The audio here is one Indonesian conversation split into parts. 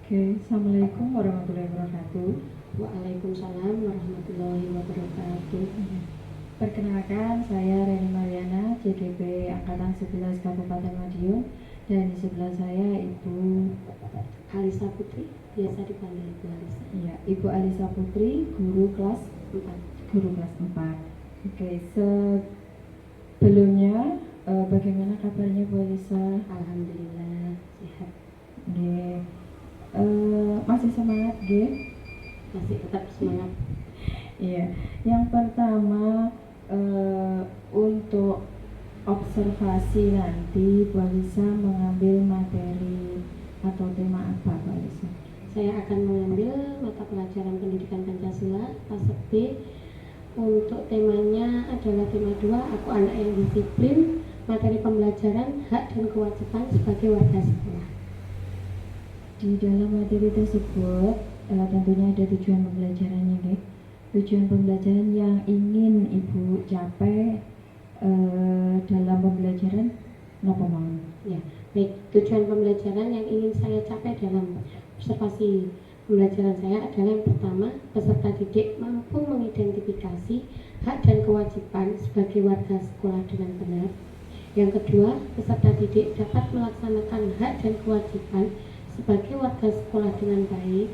Oke, Assalamualaikum warahmatullahi wabarakatuh. Waalaikumsalam warahmatullahi wabarakatuh. Perkenalkan, saya Reni Mariana, CDP Angkatan 11 Kabupaten Madiun, dan di sebelah saya Ibu Alisa Putri, biasa dipanggil Ibu Alisa. Iya, Ibu Alisa Putri, guru kelas 4. Oke, sebelumnya bagaimana kabarnya Bu Alisa? Alhamdulillah sehat. Oke. Masih semangat, Masih tetap semangat. Iya, yang pertama untuk observasi nanti Bu Alisa mengambil materi atau tema apa, Bu Alisa? Saya akan mengambil mata pelajaran Pendidikan Pancasila fase B. Untuk temanya adalah tema 2, aku anak yang disiplin, materi pembelajaran hak dan kewajiban sebagai warga sekolah. Di dalam materi tersebut tentunya ada tujuan pembelajarannya, Kak. Tujuan pembelajaran yang ingin Ibu capai dalam pembelajaran apa mau? Ya, baik. Tujuan pembelajaran yang ingin saya capai dalam observasi pembelajaran saya adalah yang pertama, peserta didik mampu mengidentifikasi hak dan kewajiban sebagai warga sekolah dengan benar. Yang kedua, peserta didik dapat melaksanakan hak dan kewajiban sebagai warga sekolah dengan baik.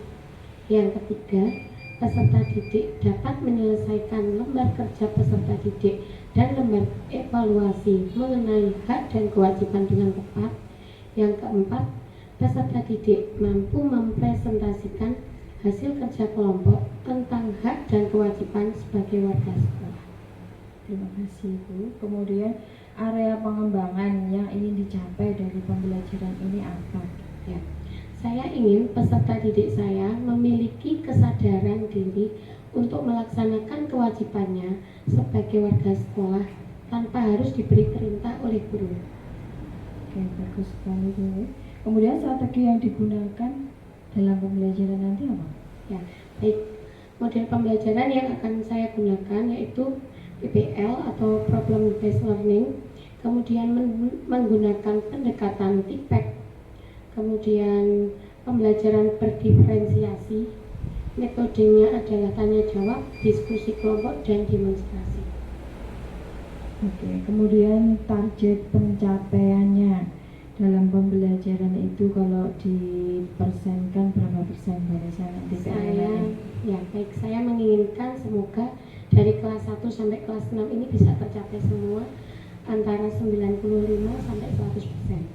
Yang ketiga, peserta didik dapat menyelesaikan lembar kerja peserta didik dan lembar evaluasi mengenai hak dan kewajiban dengan tepat. Yang keempat, peserta didik mampu mempresentasikan hasil kerja kelompok tentang hak dan kewajiban sebagai warga sekolah. Terima kasih, Bu. Kemudian area pengembangan yang ingin dicapai dari pembelajaran ini apa? Ya, saya ingin peserta didik saya memiliki kesadaran diri untuk melaksanakan kewajibannya sebagai warga sekolah tanpa harus diberi perintah oleh guru. Oke, bagus sekali, Bu. Kemudian strategi yang digunakan dalam pembelajaran nanti apa? Ya, baik. Model pembelajaran yang akan saya gunakan yaitu PBL atau Problem Based Learning, kemudian menggunakan pendekatan TIPEC, kemudian pembelajaran berdiferensiasi, metodenya adalah tanya jawab, diskusi kelompok, dan demonstrasi. Oke, kemudian target pencapaiannya dalam pembelajaran itu kalau dipersenkan berapa persen pada nanti? Saya menginginkan semoga dari kelas 1 sampai kelas 6 ini bisa tercapai semua antara 95 sampai 100%.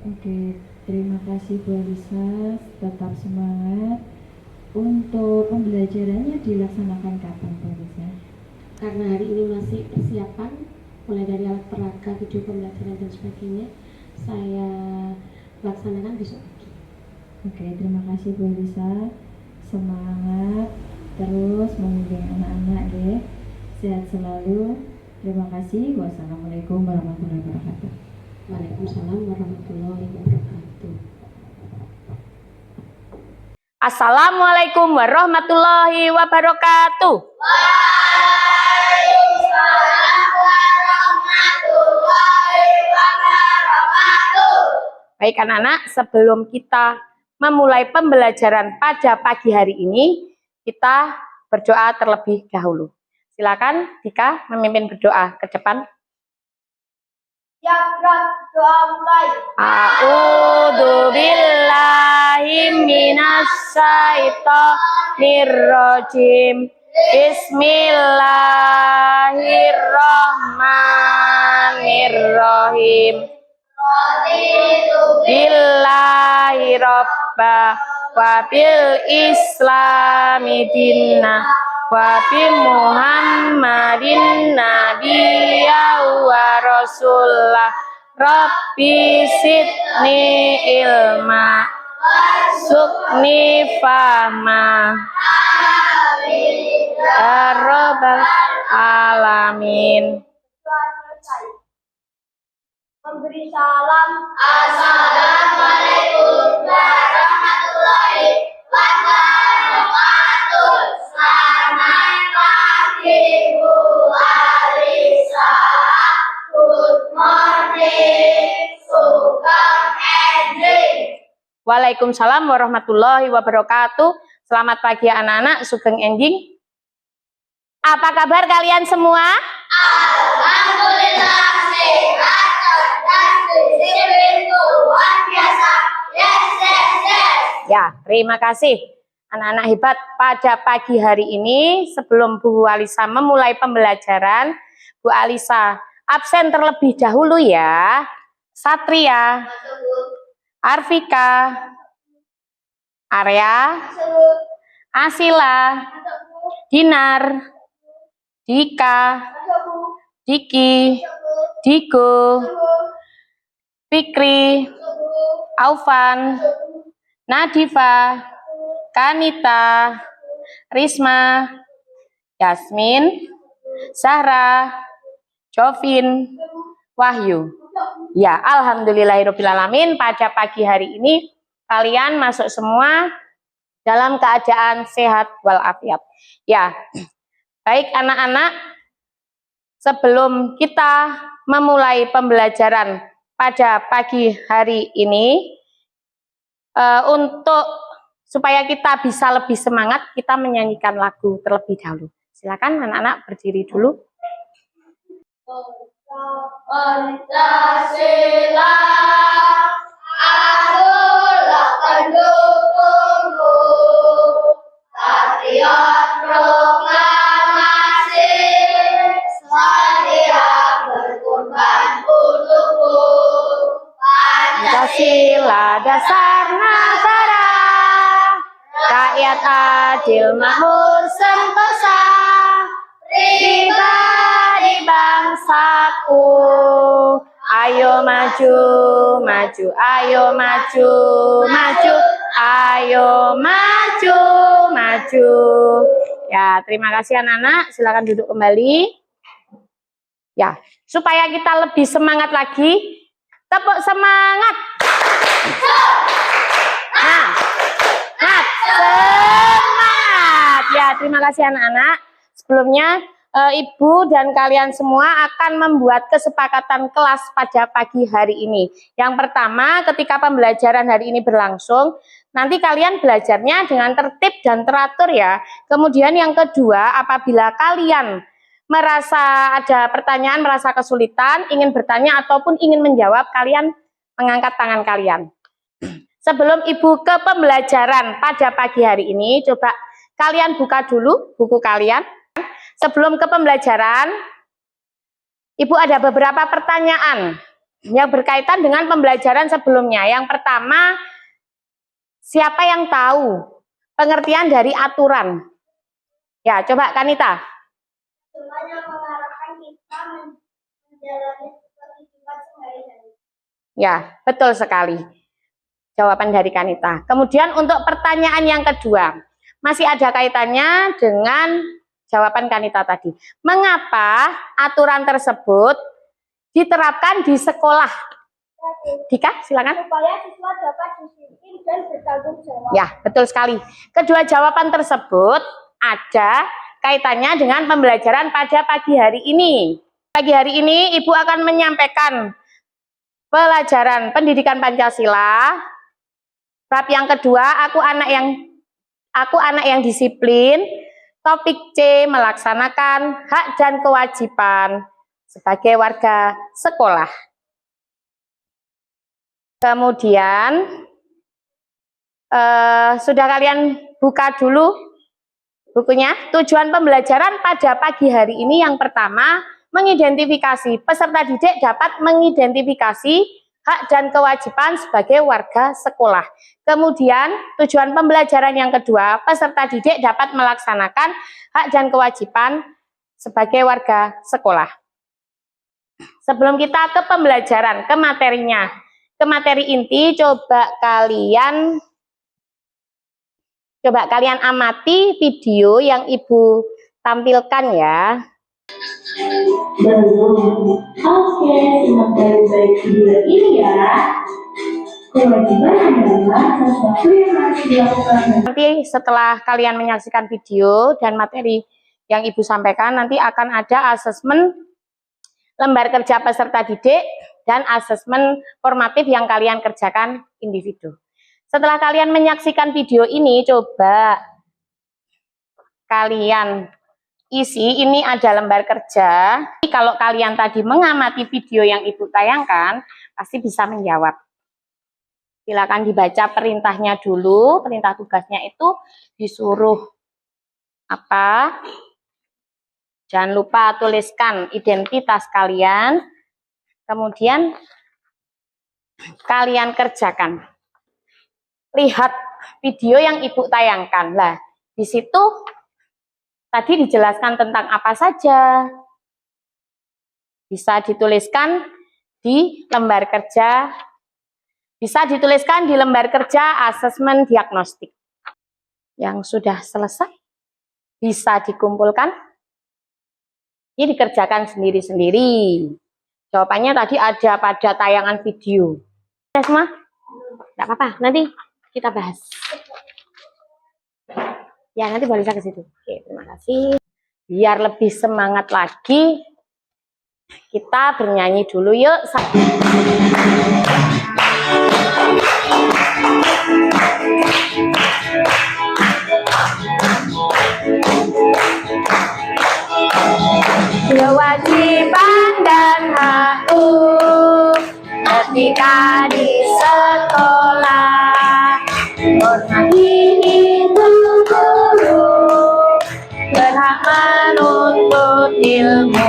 Oke, terima kasih Bu Alisa, tetap semangat. Untuk pembelajarannya dilaksanakan kapan, Bu Alisa? Karena hari ini masih persiapan, mulai dari alat peraga, video pembelajaran dan sebagainya, saya laksanakan besok pagi. Oke, terima kasih Bu Alisa. Semangat terus membimbing anak-anak, sehat selalu. Terima kasih. Wassalamualaikum warahmatullahi wabarakatuh. Waalaikumsalam warahmatullahi wabarakatuh. Assalamualaikum warahmatullahi wabarakatuh. Waalaikumsalam warahmatullahi wabarakatuh. Baik anak-anak, sebelum kita memulai pembelajaran pada pagi hari ini, kita berdoa terlebih dahulu. Silakan Dika memimpin berdoa ke depan. Ya Rab, doa mulai. A'udzu billahi minas syaitonir rajim. Bismillahirrahmanirrahim. Billahi robba wa bil islami dinna wa bi muhammadin nabiyya wa rasulullah. Rabbi sidni ilma sukni fahma ya rabbal alamin. Memberi salam. Assalamualaikum warahmatullahi wabarakatuh. Selamat pagi Bu Alisa. Good morning. Sugeng and drink. Waalaikumsalam warahmatullahi wabarakatuh. Selamat pagi anak-anak, sugeng enjing. Apa kabar kalian semua? Alhamdulillah sehat, cerdas, disiplin, luar biasa. Yes, yes, yes. Ya, terima kasih anak-anak hebat. Pada pagi hari ini sebelum Bu Alisa memulai pembelajaran, Bu Alisa absen terlebih dahulu ya. Satria, Arvika, Arya, Asila, Dinar, Dika, Diki, Digo, Fikri, Aufan, Nadifa, Kanita, Risma, Yasmin, Zahra, Jovin, Wahyu. Ya, alhamdulillahirobbilalamin, pada pagi hari ini kalian masuk semua dalam keadaan sehat walafiat. Ya, baik anak-anak, sebelum kita memulai pembelajaran pada pagi hari ini, untuk supaya kita bisa lebih semangat, kita menyanyikan lagu terlebih dahulu. Silakan anak-anak berdiri dulu. Pancasila, adalah pendukungmu, patriot proklamasi, setia berkorban untukmu. Pancasila dasar negara, rakyat adil makmur sentosa, pribadi bangsaku. Ayo maju, maju, ayo maju, maju, ayo maju, maju. Ya, terima kasih anak-anak. Silakan duduk kembali. Ya, supaya kita lebih semangat lagi, tepuk semangat. Nah, semangat. Ya, terima kasih anak-anak. Sebelumnya Ibu dan kalian semua akan membuat kesepakatan kelas pada pagi hari ini. Yang pertama, ketika pembelajaran hari ini berlangsung, nanti kalian belajarnya dengan tertib dan teratur ya. Kemudian yang kedua, apabila kalian merasa ada pertanyaan, merasa kesulitan, ingin bertanya ataupun ingin menjawab, kalian mengangkat tangan kalian. Sebelum Ibu ke pembelajaran pada pagi hari ini, coba kalian buka dulu buku kalian. Sebelum ke pembelajaran, Ibu ada beberapa pertanyaan yang berkaitan dengan pembelajaran sebelumnya. Yang pertama, siapa yang tahu pengertian dari aturan? Ya, coba Kanita. Semuanya mengarahkan kita menjalani kehidupan sehari-hari. Ya, betul sekali. Jawaban dari Kanita. Kemudian untuk pertanyaan yang kedua, masih ada kaitannya dengan jawaban Kanita tadi. Mengapa aturan tersebut diterapkan di sekolah? Dika, silakan. Supaya siswa dapat disiplin dan bertanggung jawab. Ya, betul sekali. Kedua jawaban tersebut ada kaitannya dengan pembelajaran pada pagi hari ini. Pagi hari ini Ibu akan menyampaikan pelajaran pendidikan Pancasila. Bab yang kedua, aku anak yang disiplin. Topik C, melaksanakan hak dan kewajiban sebagai warga sekolah. Kemudian sudah kalian buka dulu bukunya. Tujuan pembelajaran pada pagi hari ini yang pertama, mengidentifikasi. Peserta didik dapat mengidentifikasi hak dan kewajiban sebagai warga sekolah. Kemudian tujuan pembelajaran yang kedua, peserta didik dapat melaksanakan hak dan kewajiban sebagai warga sekolah. Sebelum kita ke pembelajaran, ke materinya, ke materi inti, coba kalian amati video yang Ibu tampilkan ya. Belum. Oke, simak baik-baik video ini ya. Kewajiban adalah sesuatu yang harus dilakukan. Nanti setelah kalian menyaksikan video dan materi yang Ibu sampaikan, nanti akan ada asesmen lembar kerja peserta didik dan asesmen formatif yang kalian kerjakan individu. Setelah kalian menyaksikan video ini, coba kalian isi, ini ada lembar kerja. Kalau kalian tadi mengamati video yang Ibu tayangkan, pasti bisa menjawab. Silakan dibaca perintahnya dulu. Perintah tugasnya itu disuruh apa? Jangan lupa tuliskan identitas kalian. Kemudian kalian kerjakan. Lihat video yang Ibu tayangkan. Lah, di situ tadi dijelaskan tentang apa saja. Bisa dituliskan di lembar kerja. Bisa dituliskan di lembar kerja asesmen diagnostik. Yang sudah selesai bisa dikumpulkan. Ini dikerjakan sendiri-sendiri. Jawabannya tadi ada pada tayangan video. Semua? Tidak apa-apa, nanti kita bahas. Ya, nanti boleh saya ke situ. Oke, terima kasih. Biar lebih semangat lagi, kita bernyanyi dulu yuk. Kewajiban dan hak ketika di sekolah, hormati itu guru, berhak menuntut ilmu.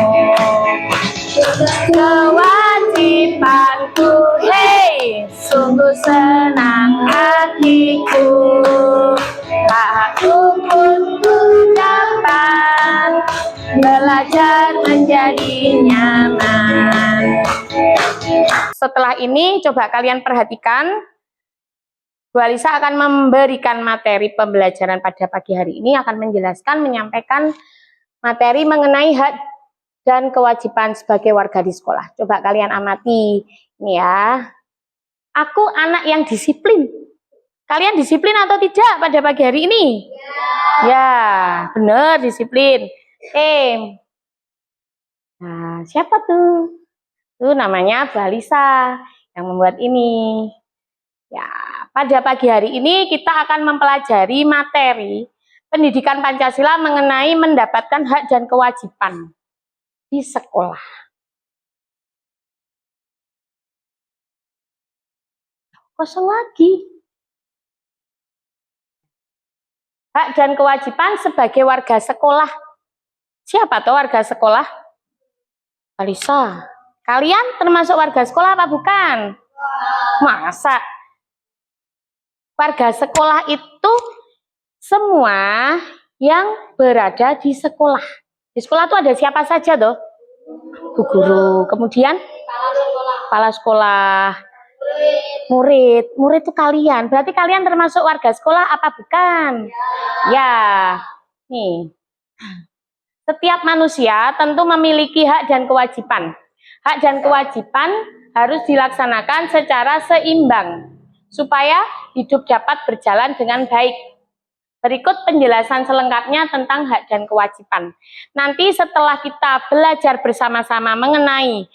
Kewajibanku, hei, sungguh senang hatiku, hakku untuk dapat belajar menjadi nyaman. Setelah ini coba kalian perhatikan, Bu Alisa akan memberikan materi pembelajaran pada pagi hari ini, akan menjelaskan, menyampaikan materi mengenai hak dan kewajiban sebagai warga di sekolah. Coba kalian amati ini ya. Aku anak yang disiplin. Kalian disiplin atau tidak pada pagi hari ini? Ya, benar, disiplin. Nah, siapa tuh? Tuh namanya Bu Alisa yang membuat ini. Ya, pada pagi hari ini kita akan mempelajari materi pendidikan Pancasila mengenai mendapatkan hak dan kewajiban di sekolah. Kosong lagi. Hak dan kewajiban sebagai warga sekolah. Siapa tuh warga sekolah? Alisa. Kalian termasuk warga sekolah apa bukan? Masa? Warga sekolah itu semua yang berada di sekolah. Di sekolah itu ada siapa saja toh? Bu guru, kemudian kepala sekolah, murid. Murid itu kalian. Berarti kalian termasuk warga sekolah apa bukan? Ya. Nih. Setiap manusia tentu memiliki hak dan kewajiban. Hak dan kewajiban harus dilaksanakan secara seimbang supaya hidup dapat berjalan dengan baik. Berikut penjelasan selengkapnya tentang hak dan kewajiban. Nanti setelah kita belajar bersama-sama mengenai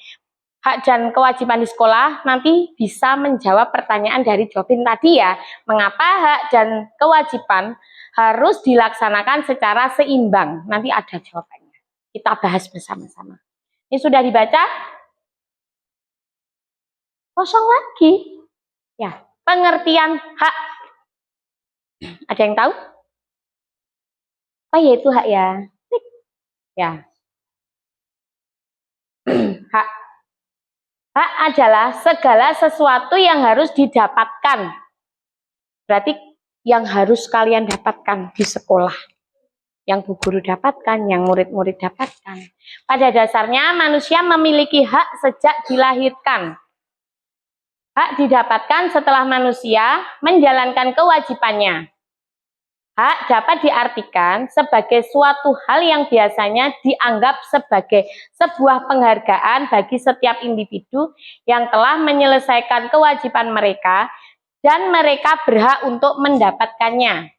hak dan kewajiban di sekolah, nanti bisa menjawab pertanyaan dari Jovin tadi ya. Mengapa hak dan kewajiban harus dilaksanakan secara seimbang? Nanti ada jawabannya. Kita bahas bersama-sama. Ini sudah dibaca? Kosong lagi. Ya, pengertian hak. Ada yang tahu? Apa ya itu hak ya? Ya. Hak. Hak adalah segala sesuatu yang harus didapatkan. Berarti yang harus kalian dapatkan di sekolah. Yang bu guru dapatkan, yang murid-murid dapatkan. Pada dasarnya manusia memiliki hak sejak dilahirkan. Hak didapatkan setelah manusia menjalankan kewajibannya. Hak dapat diartikan sebagai suatu hal yang biasanya dianggap sebagai sebuah penghargaan bagi setiap individu yang telah menyelesaikan kewajiban mereka dan mereka berhak untuk mendapatkannya.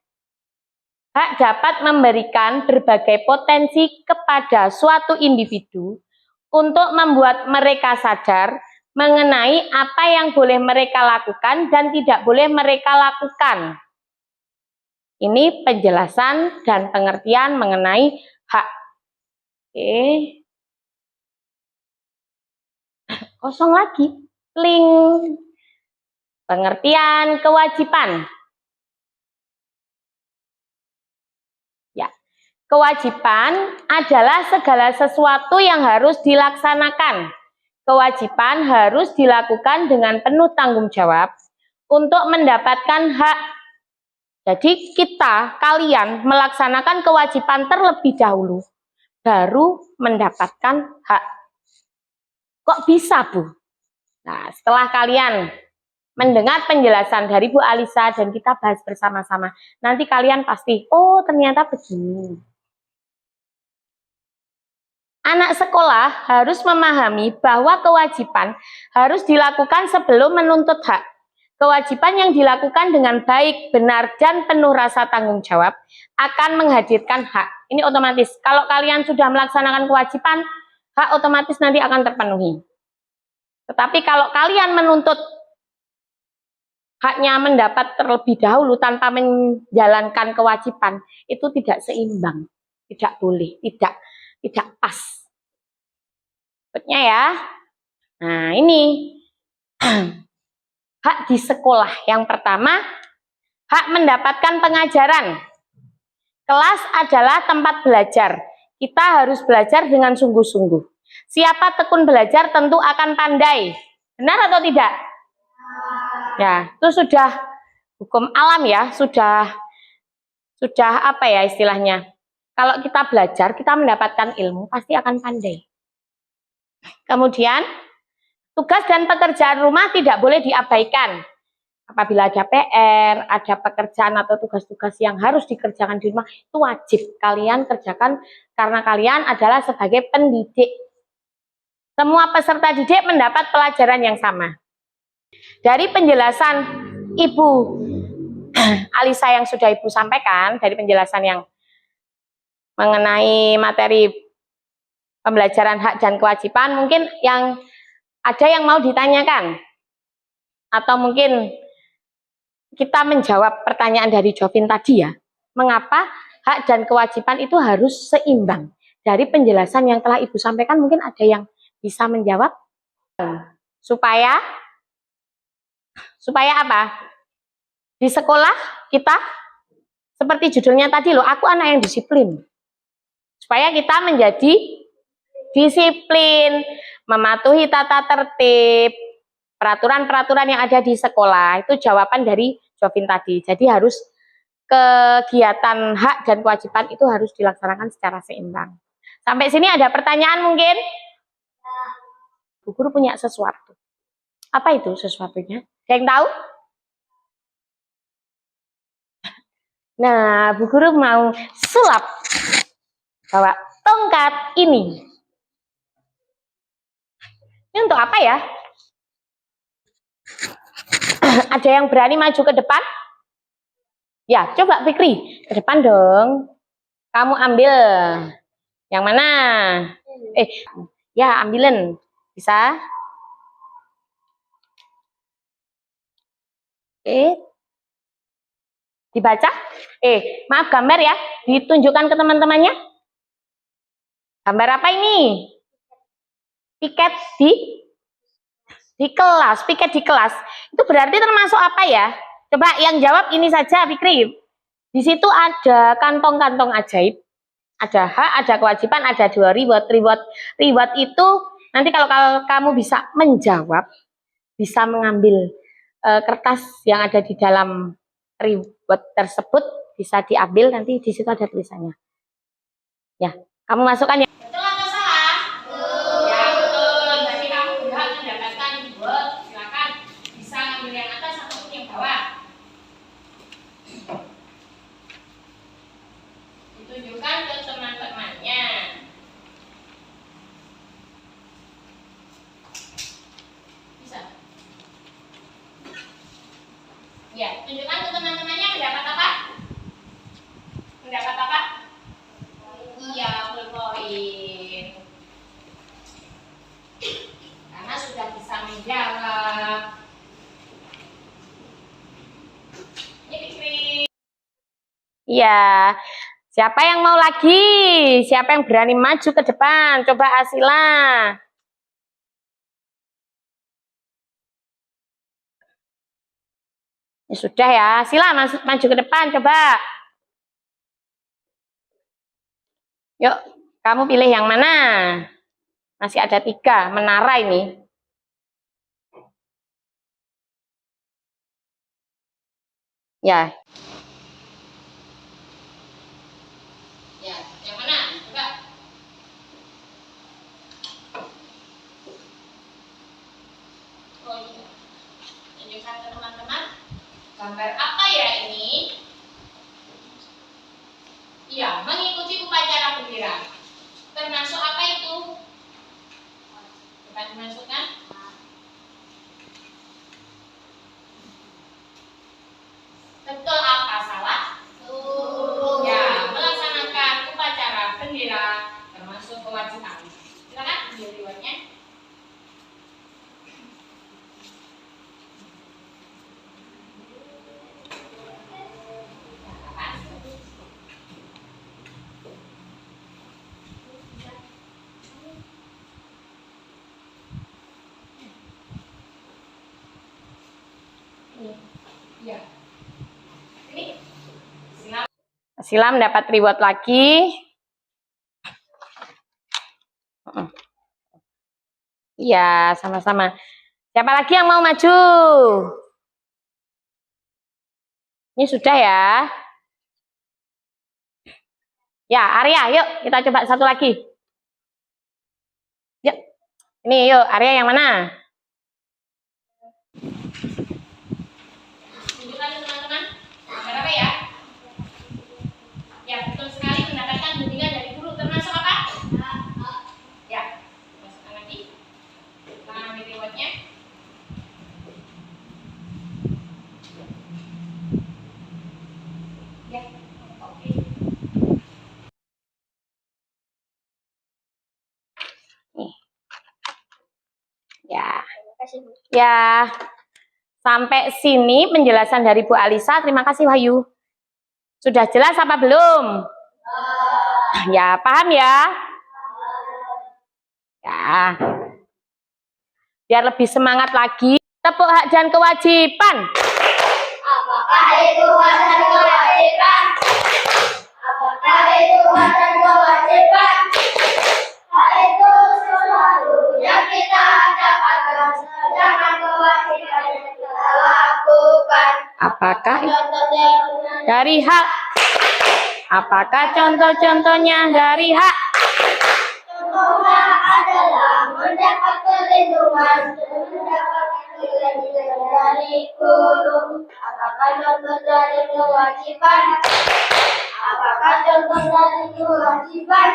Hak dapat memberikan berbagai potensi kepada suatu individu untuk membuat mereka sadar mengenai apa yang boleh mereka lakukan dan tidak boleh mereka lakukan. Ini penjelasan dan pengertian mengenai hak. Oke. Kosong lagi. Link. Pengertian kewajiban. Ya. Kewajiban adalah segala sesuatu yang harus dilaksanakan. Kewajiban harus dilakukan dengan penuh tanggung jawab untuk mendapatkan hak. Jadi kalian melaksanakan kewajiban terlebih dahulu, baru mendapatkan hak. Kok bisa, Bu? Nah, setelah kalian mendengar penjelasan dari Bu Alisa dan kita bahas bersama-sama, nanti kalian pasti, oh ternyata begini. Anak sekolah harus memahami bahwa kewajiban harus dilakukan sebelum menuntut hak. Kewajiban yang dilakukan dengan baik, benar, dan penuh rasa tanggung jawab akan menghadirkan hak. Ini otomatis. Kalau kalian sudah melaksanakan kewajiban, hak otomatis nanti akan terpenuhi. Tetapi kalau kalian menuntut haknya mendapat terlebih dahulu tanpa menjalankan kewajiban, itu tidak seimbang, tidak boleh, tidak pas. Berikutnya ya. Nah, ini hak di sekolah. Yang pertama, hak mendapatkan pengajaran. Kelas adalah tempat belajar. Kita harus belajar dengan sungguh-sungguh. Siapa tekun belajar tentu akan pandai. Benar atau tidak? Ya, itu sudah hukum alam ya, sudah apa ya istilahnya. Kalau kita belajar, kita mendapatkan ilmu, pasti akan pandai. Kemudian, tugas dan pekerjaan rumah tidak boleh diabaikan. Apabila ada PR, ada pekerjaan atau tugas-tugas yang harus dikerjakan di rumah, itu wajib kalian kerjakan karena kalian adalah sebagai pendidik. Semua peserta didik mendapat pelajaran yang sama. Dari penjelasan Ibu Alisa yang sudah Ibu sampaikan, dari penjelasan yang mengenai materi pembelajaran hak dan kewajiban, mungkin yang ada yang mau ditanyakan, atau mungkin kita menjawab pertanyaan dari Jovin tadi ya, mengapa hak dan kewajiban itu harus seimbang. Dari penjelasan yang telah Ibu sampaikan, mungkin ada yang bisa menjawab. Supaya apa? Di sekolah kita, seperti judulnya tadi loh, aku anak yang disiplin. Supaya kita menjadi disiplin, mematuhi tata tertib, peraturan-peraturan yang ada di sekolah. Itu jawaban dari Jovin tadi. Jadi harus kegiatan hak dan kewajiban itu harus dilaksanakan secara seimbang. Sampai sini ada pertanyaan mungkin? Bu Guru punya sesuatu. Apa itu sesuatunya? Ada yang tahu? Nah, Bu Guru mau sulap bawa tongkat ini. Ini untuk apa ya? Ada yang berani maju ke depan? Ya, coba Fikri, ke depan dong. Kamu ambil. Yang mana? Ya, ambilin. Bisa? Dibaca? Maaf gambar ya. Ditunjukkan ke teman-temannya. Gambar apa ini? Piket di kelas. Piket di kelas. Itu berarti termasuk apa ya? Coba yang jawab ini saja, Fikri. Di situ ada kantong-kantong ajaib. Ada hak, ada kewajiban, ada 2 reward. Reward itu nanti kalau kamu bisa menjawab, bisa mengambil kertas yang ada di dalam reward tersebut, bisa diambil, nanti di situ ada tulisannya. Ya, kamu masukkan ya. Betul atau salah? Ya, betul. Berarti kamu berhak mendapatkan reward. Silakan bisa ambil yang atas ataupun yang bawah. Ditunjukkan ke teman-temannya. Bisa? Ya, tunjukkan ke teman-temannya mendapat apa? Mendapat apa? Iya, full point. Iya. Siapa yang mau lagi? Siapa yang berani maju ke depan? Coba Asila. Ya sudah ya, Asila maju ke depan, coba. Yuk, kamu pilih yang mana? Masih ada 3 menara ini. Ya. Ya, yang mana? Coba. Oh iya. Tunjukkan ke teman-teman. Gambar apa ya ini? Iya, mengikuti upacara bendera. Termasuk apa itu? Coba dimasukkan. Betul apa salah? Ya, melaksanakan upacara bendera termasuk kewajiban. Silakan ambil riwayatnya. Ya. Ini Sila mendapat reward lagi. Iya, sama-sama. Siapa lagi yang mau maju? Ini sudah ya. Ya, Arya, yuk kita coba satu lagi. Yuk. Ini yuk, Arya yang mana? Tunjukkan teman-teman. Gambar apa ya? Ya, betul sekali, mendapatkan bimbingan dari guru. Termasuk apa? Ya, masukkan lagi. Kita ambil rewardnya. Ya, oke. Nih. Ya. Ya. Sampai sini penjelasan dari Bu Alisa. Terima kasih Wahyu. Sudah jelas apa belum? Ya, paham ya? Ya. Biar lebih semangat lagi. Tepuk hak dan kewajiban. Apakah itu hak dan kewajiban? Apakah itu hak dan kewajiban? Hak itu sesuatu yang kita dapatkan, sedangkan kewajiban yang kita lakukan. Apakah Contohnya dari hak? Apakah contoh-contohnya dari hak? contohnya adalah mendapat perlindungan dan mendapatkan nilai-nilai dari guru. Apakah contoh dari kewajiban? Apakah contoh dari kewajiban?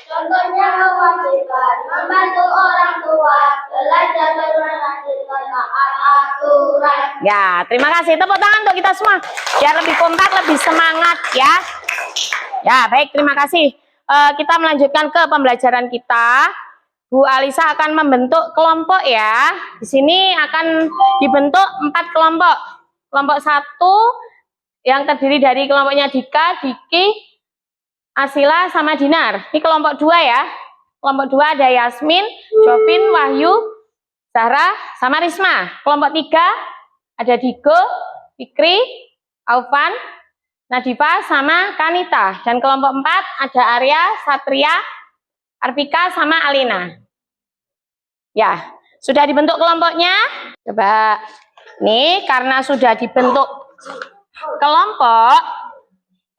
Contohnya kewajiban membantu orang tua belajar dan menghasilkan taat aturan. Ya, terima kasih. Tepuk tangan untuk kita semua. Biar lebih kompak, lebih semangat ya. Ya, baik. Terima kasih. Kita melanjutkan ke pembelajaran kita. Bu Alisa akan membentuk kelompok ya. Di sini akan dibentuk 4 kelompok. Kelompok 1 yang terdiri dari kelompoknya Dika, Diki, Asila, sama Dinar. Ini kelompok 2 ya. Kelompok 2 ada Yasmin, Jovin, Wahyu, Zahra, sama Risma. Kelompok 3 ada Digo, Fikri, Aufan, Nadifa, sama Kanita. Dan kelompok 4 ada Arya, Satria, Arvika, sama Alina. Ya, sudah dibentuk kelompoknya? Coba. Nih, karena sudah dibentuk kelompok,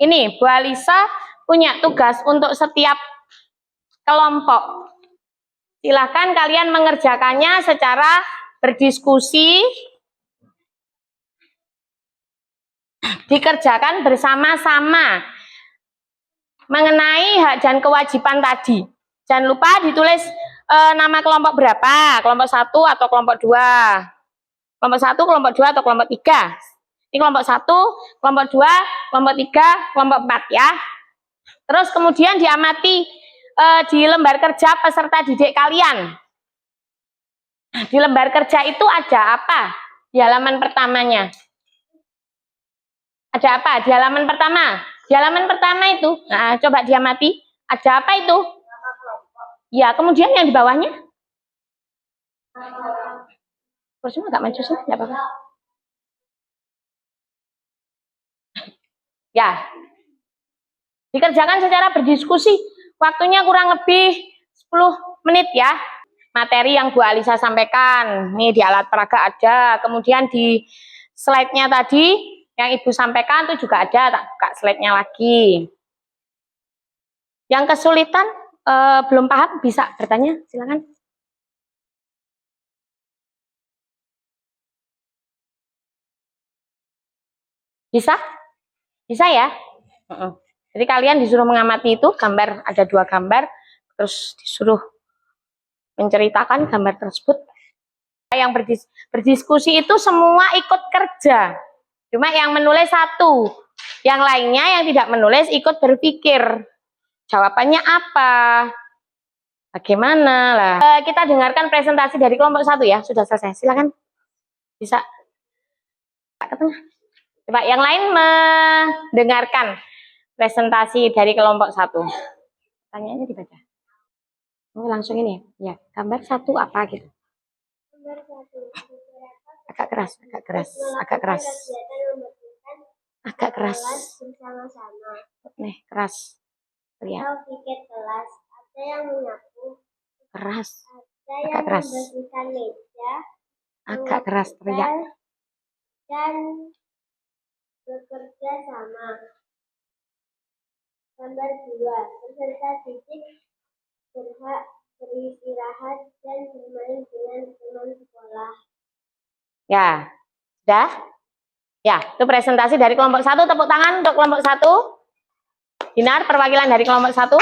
ini Bu Alisa punya tugas untuk setiap kelompok. Silahkan kalian mengerjakannya secara berdiskusi, dikerjakan bersama-sama mengenai hak dan kewajiban tadi. Jangan lupa ditulis nama kelompok berapa, kelompok 1 atau kelompok 2. Kelompok 1, kelompok 2, atau kelompok 3. Ini kelompok 1, kelompok 2, kelompok 3, kelompok 4 ya. Terus kemudian diamati di lembar kerja peserta didik kalian. Di lembar kerja itu ada apa? Di halaman pertamanya. Ada apa di halaman pertama? Di halaman pertama itu, nah, coba diamati. Ada apa itu? Ya, kemudian yang di bawahnya? Kursinya agak maju sih, nggak apa-apa. Ya, dikerjakan secara berdiskusi. Waktunya kurang lebih 10 menit ya. Materi yang Bu Alisa sampaikan. Nih di alat peraga ada. Kemudian di slide-nya tadi yang Ibu sampaikan itu juga ada. Tak buka slide-nya lagi. Yang kesulitan belum paham bisa bertanya, silakan. Bisa? Bisa ya? Jadi kalian disuruh mengamati itu gambar, ada 2 gambar, terus disuruh menceritakan gambar tersebut. Yang berdiskusi itu semua ikut kerja, cuma yang menulis 1, yang lainnya yang tidak menulis ikut berpikir jawabannya apa, bagaimana lah. Kita dengarkan presentasi dari kelompok 1 ya, sudah selesai, silakan bisa ke tengah. Coba yang lain mendengarkan presentasi dari kelompok 1. Tanyanya dibaca. Langsung ini ya, gambar 1 apa gitu. Agak keras, agak keras, agak keras. Agak keras. Bersama-sama. Nih, keras. Lihat. Atau piket kelas, ada yang menyapu. Keras. Ada Agak yang keras. membersihkan meja. Agak keras teriak. Dan bekerja sama. Gambar 2, peserta didik berhak beristirahat dan bermain dengan teman sekolah. Ya, sudah? Ya, itu presentasi dari kelompok 1. Tepuk tangan untuk kelompok 1. Dinar, perwakilan dari kelompok 1.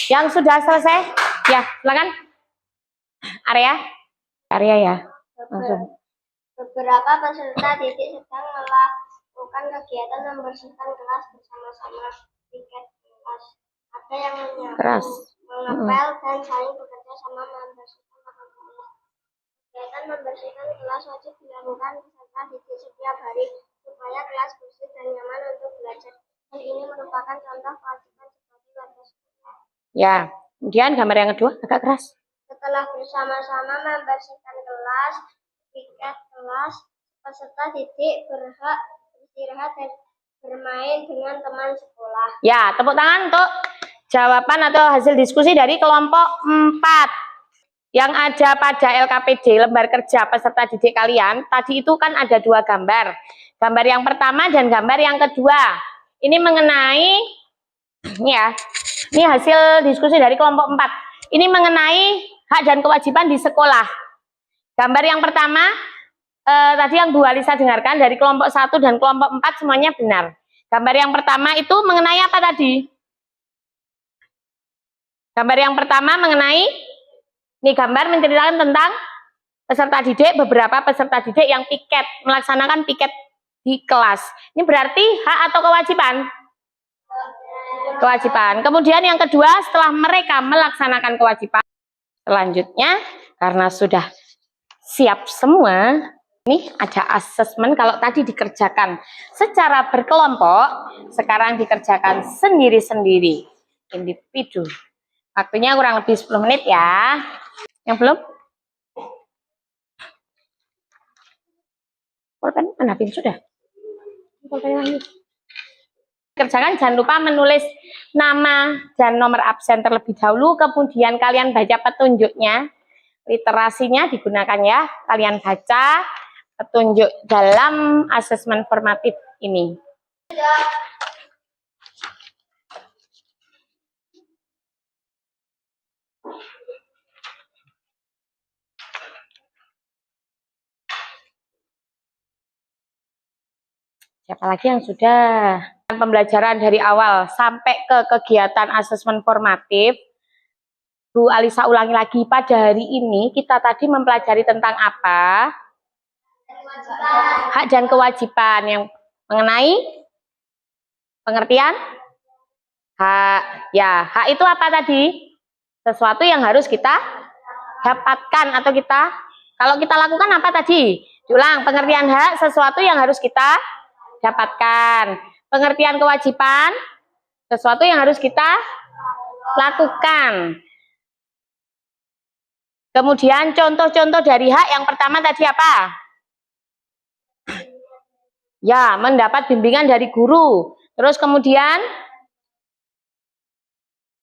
Yang sudah selesai, ya, silakan. Area ya. Langsung. Beberapa peserta didik sedang melakukan kegiatan membersihkan kelas bersama-sama. Piket kelas, ada yang menyapu, mengepel, dan saling bekerja sama membersihkan tempat kelas. Kegiatan membersihkan kelas wajib dilakukan peserta didik setiap hari supaya kelas bersih dan nyaman untuk belajar. Dan ini merupakan contoh kewajiban sebagai warga sekolah. Ya, kemudian gambar yang kedua agak keras. Setelah bersama-sama membersihkan kelas, piket kelas, peserta didik berhak beristirahat dan bermain dengan teman sekolah. Ya, tepuk tangan untuk jawaban atau hasil diskusi dari kelompok 4. Yang ada pada LKPD, lembar kerja peserta didik kalian, tadi itu kan ada 2 gambar. Gambar yang pertama dan gambar yang kedua. Ini mengenai, ya, ini hasil diskusi dari kelompok 4. Ini mengenai hak dan kewajiban di sekolah. Gambar yang pertama, tadi yang Bu Alisa dengarkan dari kelompok 1 dan kelompok 4 semuanya benar. Gambar yang pertama itu mengenai apa tadi? Gambar yang pertama mengenai, ini gambar menceritakan tentang peserta didik, beberapa peserta didik yang piket, melaksanakan piket di kelas. Ini berarti hak atau kewajiban? Kewajiban. Kemudian yang kedua, setelah mereka melaksanakan kewajiban, selanjutnya karena sudah siap semua, ini ada asesmen. Kalau tadi dikerjakan secara berkelompok, sekarang dikerjakan sendiri-sendiri, individu. Waktunya kurang lebih 10 menit ya. Yang belum? Pulpen mana pin sudah? Pulpen lagi. Kerjakan, jangan lupa menulis nama dan nomor absen terlebih dahulu, kemudian kalian baca petunjuknya. Literasinya digunakan ya. Kalian baca petunjuk dalam asesmen formatif ini. Siapa lagi yang sudah pembelajaran dari awal sampai ke kegiatan asesmen formatif? Bu Alisa ulangi lagi, pada hari ini kita tadi mempelajari tentang apa? Hak dan kewajiban yang mengenai pengertian hak. Ya, hak itu apa tadi? Sesuatu yang harus kita dapatkan atau kalau kita lakukan apa tadi? Diulang, pengertian hak sesuatu yang harus kita dapatkan. Pengertian kewajiban, sesuatu yang harus kita lakukan. Kemudian contoh-contoh dari hak yang pertama tadi apa? Ya, mendapat bimbingan dari guru. Terus kemudian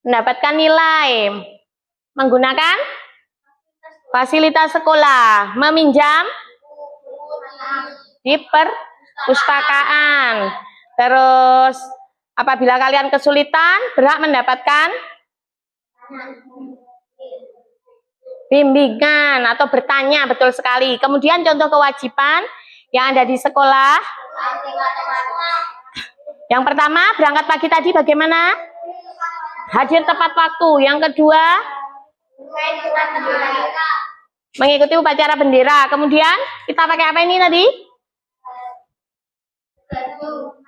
mendapatkan nilai, menggunakan fasilitas sekolah, meminjam di perpustakaan. Terus apabila kalian kesulitan, berhak mendapatkan bimbingan atau bertanya, betul sekali. Kemudian contoh kewajiban yang ada di sekolah. Yang pertama, berangkat pagi tadi bagaimana? Hadir tepat waktu. Yang kedua, mengikuti upacara bendera. Kemudian kita pakai apa ini tadi?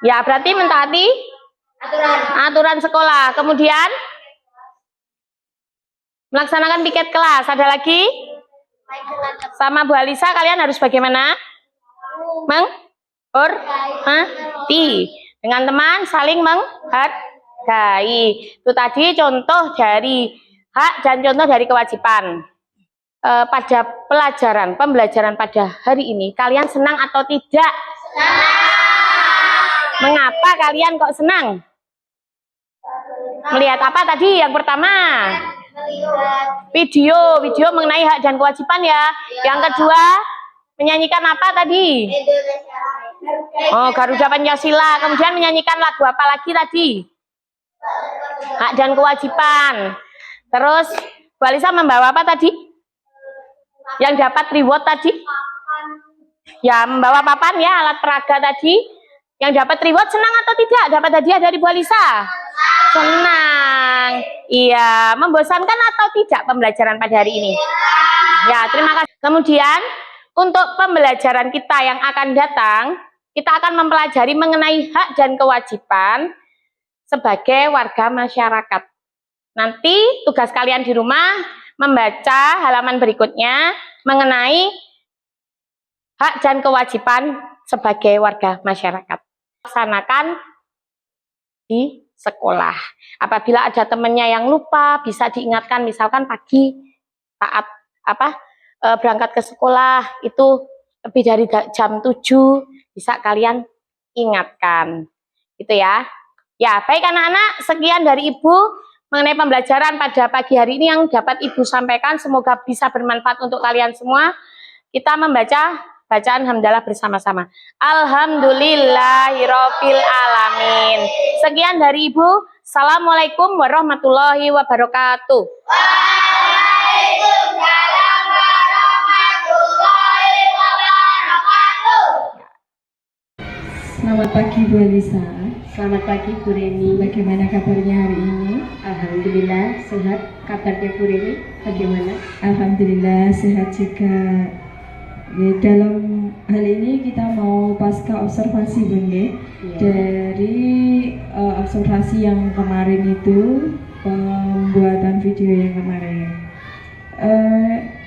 Ya, berarti mentaati aturan sekolah. Kemudian melaksanakan piket kelas. Ada lagi? Sama Bu Alisa, kalian harus bagaimana? Menghormati. Dengan teman saling menghargai. Itu tadi contoh dari hak dan contoh dari kewajiban. Pada pembelajaran pada hari ini, kalian senang atau tidak? Mengapa kalian kok senang? Melihat apa tadi? Yang pertama, video mengenai hak dan kewajiban ya. Yang kedua, menyanyikan apa tadi? Oh, Garuda Pancasila. Kemudian menyanyikan lagu apa lagi tadi? Hak dan kewajiban. Terus Bu Alisa membawa apa tadi? Yang dapat reward tadi? Ya, membawa papan ya, alat peraga tadi. Yang dapat reward senang atau tidak? Dapat hadiah dari Bu Alisa? Senang. Iya, membosankan atau tidak pembelajaran pada hari ini? Ya, terima kasih. Kemudian untuk pembelajaran kita yang akan datang, kita akan mempelajari mengenai hak dan kewajiban sebagai warga masyarakat. Nanti tugas kalian di rumah membaca halaman berikutnya mengenai hak dan kewajiban sebagai warga masyarakat. Laksanakan di sekolah. Apabila ada temannya yang lupa, bisa diingatkan, misalkan pagi saat berangkat ke sekolah itu lebih dari jam 7, bisa kalian ingatkan. Gitu ya. Ya, baik anak-anak, sekian dari Ibu mengenai pembelajaran pada pagi hari ini yang dapat Ibu sampaikan. Semoga bisa bermanfaat untuk kalian semua. Kita membaca bacaan hamdalah bersama-sama. Alhamdulillahirabbil alamin. Sekian dari Ibu. Assalamualaikum warahmatullahi wabarakatuh. Waalaikumsalam warahmatullahi wabarakatuh. Selamat pagi Bu Alisa. Selamat pagi Bu Reni. Bagaimana kabarnya hari ini? Alhamdulillah sehat. Kabarnya Bu Reni bagaimana? Alhamdulillah sehat juga. Ya, dalam hal ini kita mau pasca observasi Bunda. Dari observasi yang kemarin itu, pembuatan video yang kemarin.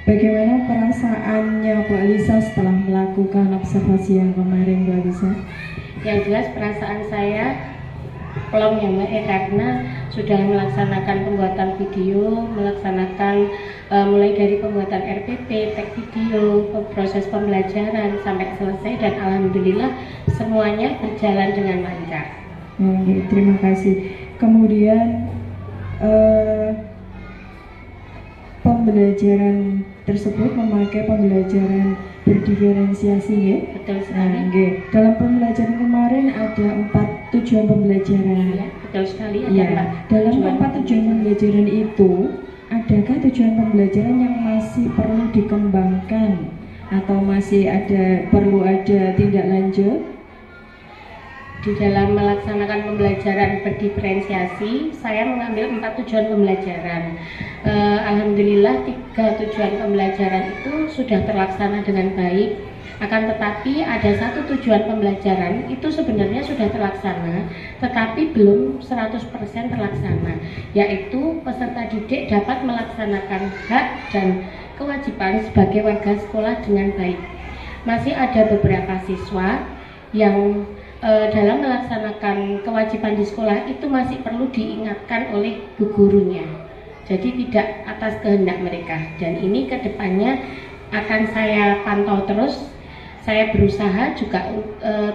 Bagaimana perasaannya Bu Alisa setelah melakukan observasi yang kemarin Bu Alisa? Yang jelas perasaan saya plong ya Mbak, karena sudah melaksanakan pembuatan video, melaksanakan mulai dari pembuatan RPP, tag video, proses pembelajaran sampai selesai, dan alhamdulillah semuanya berjalan dengan lancar. Terima kasih. Kemudian pembelajaran tersebut memakai pembelajaran berdiferensiasi ya? Betul sekali. Dalam pembelajaran kemarin ada 4 tujuan pembelajaran. Ya, betul sekali. Ada dalam 4 tujuan pembelajaran itu, adakah tujuan pembelajaran yang masih perlu dikembangkan atau masih perlu ada tindak lanjut? Di dalam melaksanakan pembelajaran berdiferensiasi, saya mengambil 4 tujuan pembelajaran. Alhamdulillah 3 tujuan pembelajaran itu sudah terlaksana dengan baik. Akan tetapi ada 1 tujuan pembelajaran itu sebenarnya sudah terlaksana, tetapi belum 100% terlaksana, yaitu peserta didik dapat melaksanakan hak dan kewajiban sebagai warga sekolah dengan baik. Masih ada beberapa siswa yang dalam melaksanakan kewajiban di sekolah itu masih perlu diingatkan oleh bu gurunya. Jadi tidak atas kehendak mereka. Dan ini kedepannya akan saya pantau terus. Saya berusaha juga,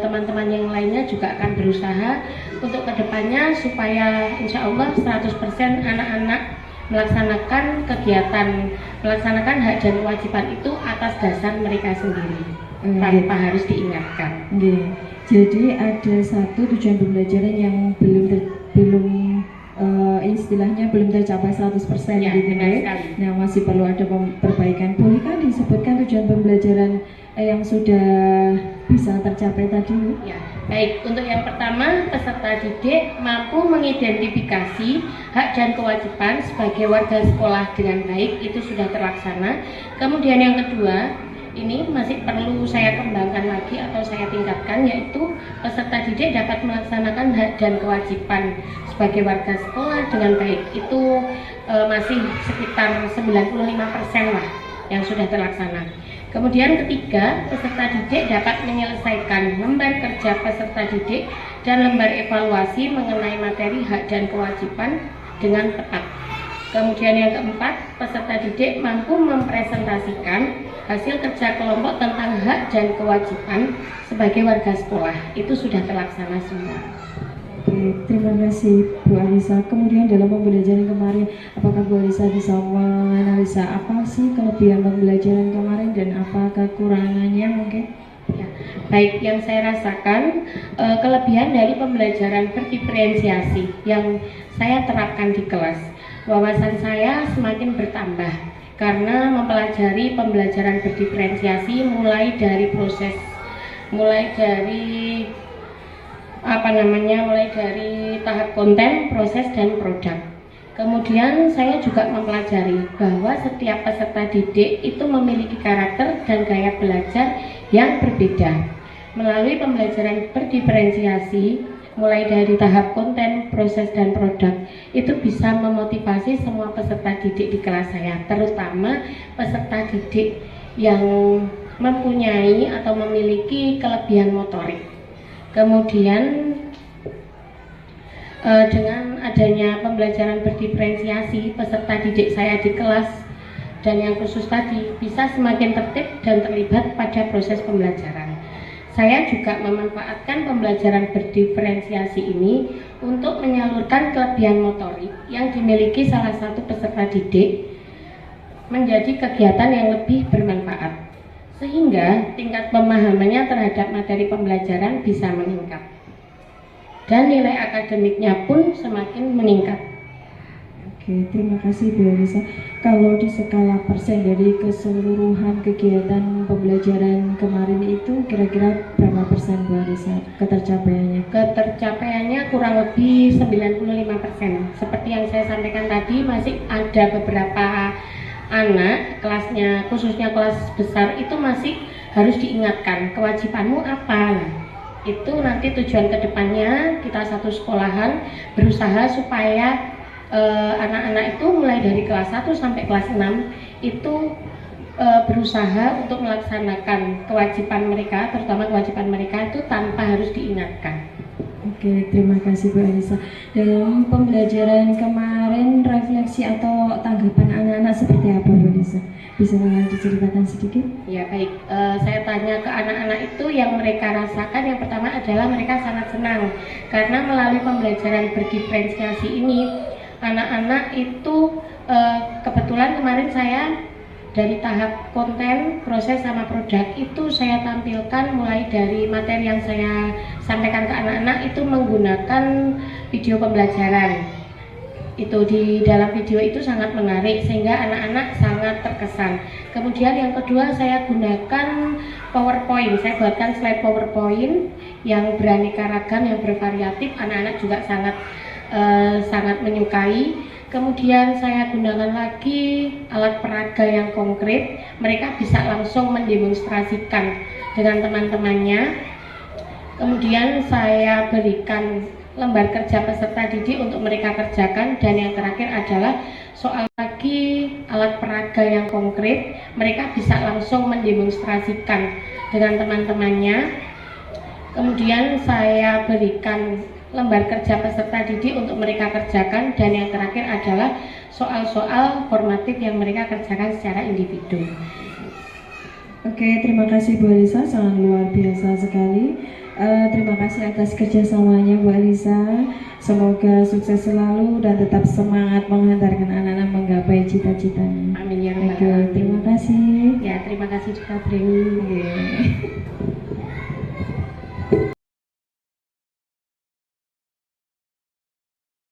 teman-teman yang lainnya juga akan berusaha untuk kedepannya supaya insya Allah 100% anak-anak melaksanakan kegiatan, melaksanakan hak dan kewajiban itu atas dasar mereka sendiri, tanpa harus diingatkan. Jadi ada satu tujuan pembelajaran yang belum istilahnya belum tercapai 100% Ya, gitu ya. Nah, masih perlu ada perbaikan. Bolehkah disebutkan tujuan pembelajaran yang sudah bisa tercapai tadi? Ya, baik. Untuk yang pertama, peserta didik mampu mengidentifikasi hak dan kewajiban sebagai warga sekolah dengan baik, itu sudah terlaksana. Kemudian yang kedua, ini masih perlu saya kembangkan lagi atau saya tingkatkan, yaitu peserta didik dapat melaksanakan hak dan kewajiban sebagai warga sekolah dengan baik. Itu masih sekitar 95% lah yang sudah terlaksana. Kemudian ketiga, peserta didik dapat menyelesaikan lembar kerja peserta didik dan lembar evaluasi mengenai materi hak dan kewajiban dengan tepat. Kemudian yang keempat, peserta didik mampu mempresentasikan hasil kerja kelompok tentang hak dan kewajiban sebagai warga sekolah. Itu sudah terlaksana semua. Oke, terima kasih Bu Alisa. Kemudian dalam pembelajaran kemarin, apakah Bu Alisa bisa menganalisa apa sih kelebihan pembelajaran kemarin dan apa kekurangannya mungkin? Ya, baik, yang saya rasakan kelebihan dari pembelajaran berdiferensiasi yang saya terapkan di kelas, wawasan saya semakin bertambah karena mempelajari pembelajaran berdiferensiasi mulai dari tahap konten, proses, dan produk. Kemudian saya juga mempelajari bahwa setiap peserta didik itu memiliki karakter dan gaya belajar yang berbeda. Melalui pembelajaran berdiferensiasi, mulai dari tahap konten, proses, dan produk, itu bisa memotivasi semua peserta didik di kelas saya, terutama peserta didik yang mempunyai atau memiliki kelebihan motorik. Kemudian dengan adanya pembelajaran berdiferensiasi, peserta didik saya di kelas dan yang khusus tadi bisa semakin tertib dan terlibat pada proses pembelajaran. Saya juga memanfaatkan pembelajaran berdiferensiasi ini untuk menyalurkan kelebihan motorik yang dimiliki salah satu peserta didik menjadi kegiatan yang lebih bermanfaat, sehingga tingkat pemahamannya terhadap materi pembelajaran bisa meningkat dan nilai akademiknya pun semakin meningkat. Oke, terima kasih Bu Alisa. Kalau di skala persen dari keseluruhan kegiatan pembelajaran kemarin itu kira-kira berapa persen Bu Alisa ketercapaiannya? Ketercapaiannya kurang lebih 95%. Seperti yang saya sampaikan tadi, masih ada beberapa anak kelasnya, khususnya kelas besar, itu masih harus diingatkan kewajibanmu apa. Itu nanti tujuan kedepannya kita satu sekolahan berusaha supaya anak-anak itu mulai dari kelas 1 sampai kelas 6 itu berusaha untuk melaksanakan kewajiban mereka, terutama kewajiban mereka itu tanpa harus diingatkan. Oke, terima kasih Bu Alisa. Dalam pembelajaran kemarin, refleksi atau tanggapan anak-anak seperti apa Bu Alisa? Bisa diceritakan sedikit? Ya baik, saya tanya ke anak-anak itu yang mereka rasakan. Yang pertama adalah mereka sangat senang karena melalui pembelajaran berdiferensiasi ini, anak-anak itu kebetulan kemarin saya dari tahap konten, proses, sama produk itu saya tampilkan mulai dari materi yang saya sampaikan ke anak-anak itu menggunakan video pembelajaran. Itu di dalam video itu sangat menarik sehingga anak-anak sangat terkesan. Kemudian yang kedua, saya gunakan PowerPoint. Saya buatkan slide PowerPoint yang beraneka ragam, yang bervariatif. Anak-anak juga sangat menyukai. Kemudian saya gunakan lagi alat peraga yang konkret. Mereka bisa langsung mendemonstrasikan dengan teman-temannya. Kemudian saya berikan lembar kerja peserta didik untuk mereka kerjakan. Dan yang terakhir adalah soal lagi alat peraga yang konkret. Mereka bisa langsung mendemonstrasikan dengan teman-temannya. Kemudian saya berikan lembar kerja peserta didik untuk mereka kerjakan, dan yang terakhir adalah soal-soal formatif yang mereka kerjakan secara individu. Oke, terima kasih Bu Alisa, sangat luar biasa sekali. Terima kasih atas kerjasamanya Bu Alisa. Semoga sukses selalu dan tetap semangat menghantarkan anak-anak menggapai cita-citanya. Amin ya rabbal Oke, alamin. terima kasih. Ya, terima kasih juga, Bring. Oke.